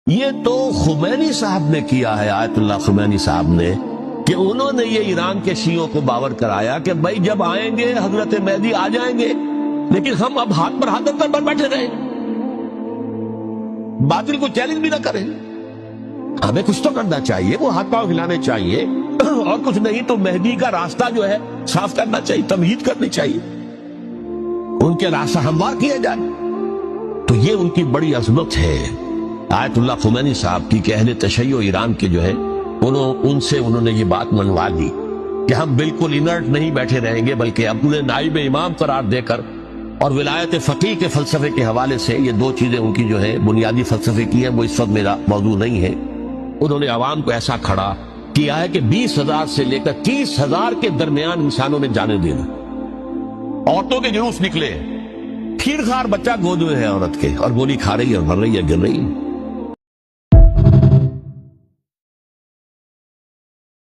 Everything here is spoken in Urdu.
یہ تو خمینی صاحب نے کیا ہے، آیت اللہ خمینی صاحب نے، کہ انہوں نے یہ ایران کے شیعوں کو باور کرایا کہ بھائی جب آئیں گے حضرت مہدی آ جائیں گے، لیکن ہم اب ہاتھ پر ہاتھ رکھ کر بیٹھے رہیں، باطل کو چیلنج بھی نہ کریں۔ ہمیں کچھ تو کرنا چاہیے، وہ ہاتھ پاؤں ہلانے چاہیے، اور کچھ نہیں تو مہدی کا راستہ جو ہے صاف کرنا چاہیے، تمہید کرنی چاہیے، ان کے راستہ ہموار کیا جائے۔ تو یہ ان کی بڑی عظمت ہے آیت اللہ خمینی صاحب کی، کہ اہل تشیع ایران کے جو ہے انہوں نے یہ بات منوا دی کہ ہم بالکل انرٹ نہیں بیٹھے رہیں گے، بلکہ اپنے نائب امام قرار دے کر اور ولایت فقیہ کے فلسفے کے حوالے سے، یہ دو چیزیں ان کی جو ہے بنیادی فلسفے کی ہیں، وہ اس وقت میرا موضوع نہیں ہے۔ انہوں نے عوام کو ایسا کھڑا کیا ہے کہ 20,000 سے لے کر 30,000 کے درمیان انسانوں نے جانے دینا، عورتوں کے جلوس نکلے، کھیر خار بچہ گود میں ہے عورت کے، اور گولی کھا رہی ہے اور مر رہی ہے، گر رہی ہے۔